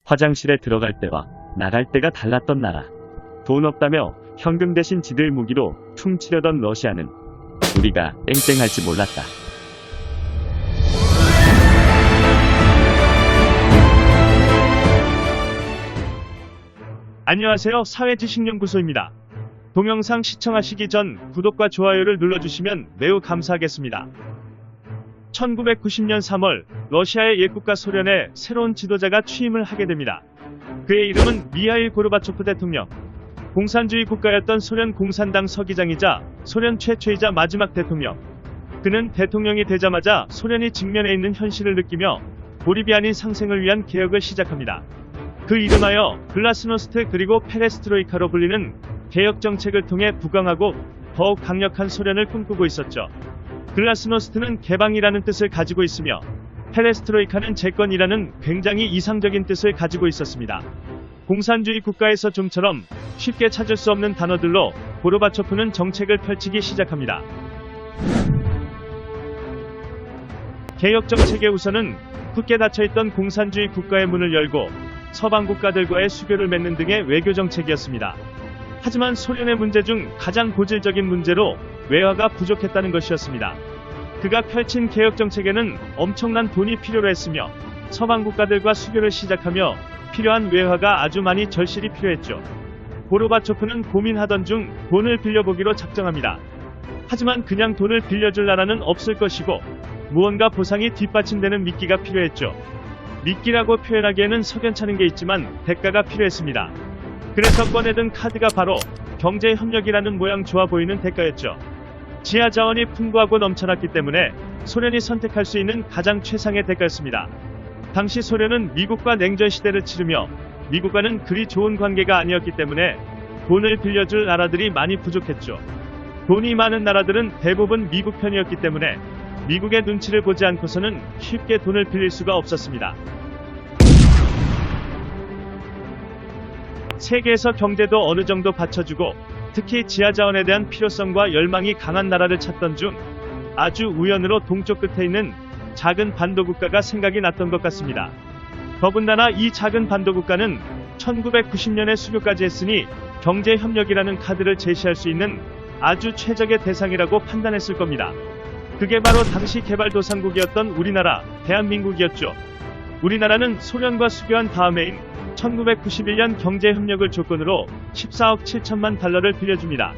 화장실에 들어갈 때와 나갈 때가 달랐던 나라. 돈 없다며 현금 대신 지들 무기로 퉁치려던 러시아는 우리가 땡땡할지 몰랐다. 안녕하세요. 사회지식연구소입니다. 동영상 시청하시기 전 구독과 좋아요를 눌러주시면 매우 감사하겠습니다. 1990년 3월 러시아의 옛국가 소련에 새로운 지도자가 취임을 하게 됩니다. 그의 이름은 미하일 고르바초프 대통령. 공산주의 국가였던 소련 공산당 서기장이자 소련 최초이자 마지막 대통령. 그는 대통령이 되자마자 소련이 직면해 있는 현실을 느끼며 보리비아닌 상생을 위한 개혁을 시작합니다. 그 이름하여 글라스노스트 그리고 페레스트로이카로 불리는 개혁 정책을 통해 부강하고 더욱 강력한 소련을 꿈꾸고 있었죠. 글라스노스트는 개방이라는 뜻을 가지고 있으며 페레스트로이카는 재건이라는 굉장히 이상적인 뜻을 가지고 있었습니다. 공산주의 국가에서 좀처럼 쉽게 찾을 수 없는 단어들로 고르바초프는 정책을 펼치기 시작합니다. 개혁 정책의 우선은 굳게 닫혀있던 공산주의 국가의 문을 열고 서방 국가들과의 수교를 맺는 등의 외교 정책이었습니다. 하지만 소련의 문제 중 가장 고질적인 문제로 외화가 부족했다는 것이었습니다. 그가 펼친 개혁 정책에는 엄청난 돈이 필요로 했으며 서방 국가들과 수교를 시작하며 필요한 외화가 아주 많이 절실히 필요했죠. 고르바초프는 고민하던 중 돈을 빌려보기로 작정합니다. 하지만 그냥 돈을 빌려줄 나라는 없을 것이고 무언가 보상이 뒷받침되는 미끼가 필요했죠. 미끼라고 표현하기에는 석연찮은 게 있지만 대가가 필요했습니다. 그래서 꺼내든 카드가 바로 경제협력이라는 모양 좋아 보이는 대가였죠. 지하 자원이 풍부하고 넘쳐났기 때문에 소련이 선택할 수 있는 가장 최상의 대가였습니다. 당시 소련은 미국과 냉전 시대를 치르며 미국과는 그리 좋은 관계가 아니었기 때문에 돈을 빌려줄 나라들이 많이 부족했죠. 돈이 많은 나라들은 대부분 미국 편이었기 때문에 미국의 눈치를 보지 않고서는 쉽게 돈을 빌릴 수가 없었습니다. 세계에서 경제도 어느 정도 받쳐주고 특히 지하자원에 대한 필요성과 열망이 강한 나라를 찾던 중 아주 우연으로 동쪽 끝에 있는 작은 반도 국가가 생각이 났던 것 같습니다. 더군다나 이 작은 반도 국가는 1990년에 수교까지 했으니 경제협력이라는 카드를 제시할 수 있는 아주 최적의 대상이라고 판단했을 겁니다. 그게 바로 당시 개발도상국이었던 우리나라, 대한민국이었죠. 우리나라는 소련과 수교한 다음해인 1991년 경제협력을 조건으로 14억 7천만 달러를 빌려줍니다.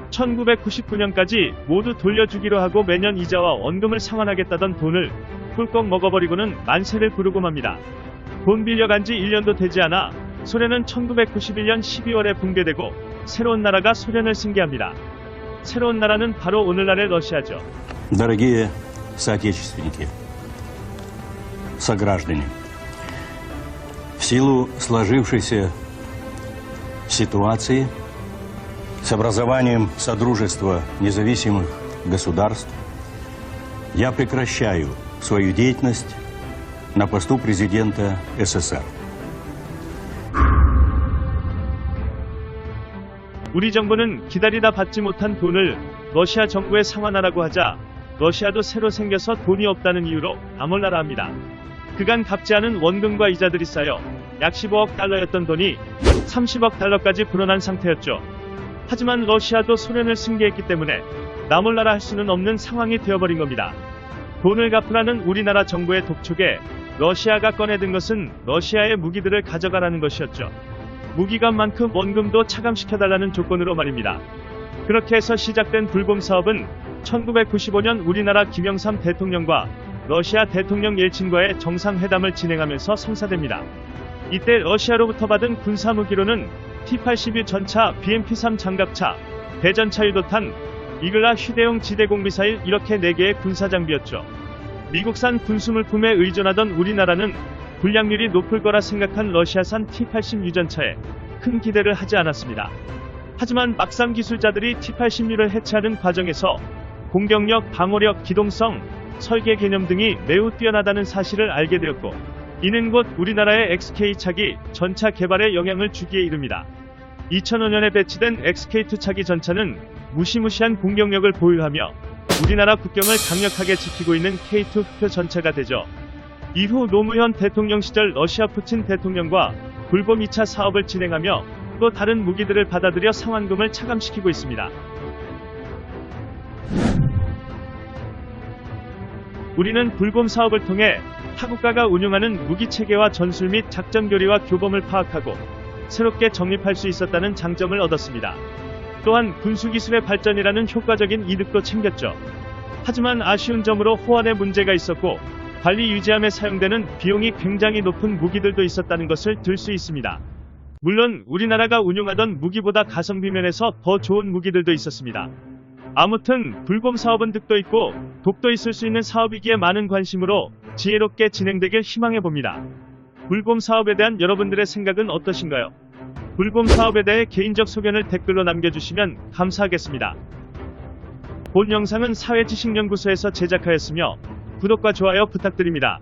1999년까지 모두 돌려주기로 하고 매년 이자와 원금을 상환하겠다던 돈을 꿀꺽 먹어버리고는 만세를 부르고 맙니다. 돈 빌려간 지 1년도 되지 않아 소련은 1991년 12월에 붕괴되고 새로운 나라가 소련을 승계합니다. 새로운 나라는 바로 오늘날의 러시아죠. Дорогие соотечественники, сограждане, в силу сложившейся ситуации с образованием Содружества независимых государств я прекращаю свою деятельность на посту президента СССР. 우리 정부는 기다리다 받지 못한 돈을 러시아 정부에 상환하라고 하자 러시아도 새로 생겨서 돈이 없다는 이유로 나몰라라 합니다. 그간 갚지 않은 원금과 이자들이 쌓여 약 15억 달러였던 돈이 30억 달러까지 불어난 상태였죠. 하지만 러시아도 소련을 승계했기 때문에 나몰라라 할 수는 없는 상황이 되어버린 겁니다. 돈을 갚으라는 우리나라 정부의 독촉에 러시아가 꺼내든 것은 러시아의 무기들을 가져가라는 것이었죠. 무기값만큼 원금도 차감시켜달라는 조건으로 말입니다. 그렇게 해서 시작된 불곰 사업은 1995년 우리나라 김영삼 대통령과 러시아 대통령 옐친과의 정상회담을 진행하면서 성사됩니다. 이때 러시아로부터 받은 군사무기로는 T-82 전차, BMP-3 장갑차, 대전차 유도탄, 이글라 휴대용 지대공 미사일 이렇게 4개의 군사장비였죠. 미국산 군수물품에 의존하던 우리나라는 불량률이 높을 거라 생각한 러시아산 T-80 유전차에 큰 기대를 하지 않았습니다. 하지만 막상 기술자들이 T-80U를 해체하는 과정에서 공격력, 방어력, 기동성, 설계 개념 등이 매우 뛰어나다는 사실을 알게 되었고 이는 곧 우리나라의 XK-차기 전차 개발에 영향을 주기에 이릅니다. 2005년에 배치된 XK2 차기 전차는 무시무시한 공격력을 보유하며 우리나라 국경을 강력하게 지키고 있는 K2 흑표 전차가 되죠. 이후 노무현 대통령 시절 러시아 푸틴 대통령과 불법 2차 사업을 진행하며 또 다른 무기들을 받아들여 상환금을 차감시키고 있습니다. 우리는 불곰 사업을 통해 타국가가 운용하는 무기 체계와 전술 및 작전 교리와 교범을 파악하고 새롭게 정립할 수 있었다는 장점을 얻었습니다. 또한 군수기술의 발전이라는 효과적인 이득도 챙겼죠. 하지만 아쉬운 점으로 호환에 문제가 있었고 관리 유지함에 사용되는 비용이 굉장히 높은 무기들도 있었다는 것을 들 수 있습니다. 물론 우리나라가 운용하던 무기보다 가성비 면에서 더 좋은 무기들도 있었습니다. 아무튼 불곰 사업은 득도 있고 독도 있을 수 있는 사업이기에 많은 관심으로 지혜롭게 진행되길 희망해봅니다. 불곰 사업에 대한 여러분들의 생각은 어떠신가요? 불곰 사업에 대해 개인적 소견을 댓글로 남겨주시면 감사하겠습니다. 본 영상은 사회지식연구소에서 제작하였으며 구독과 좋아요 부탁드립니다.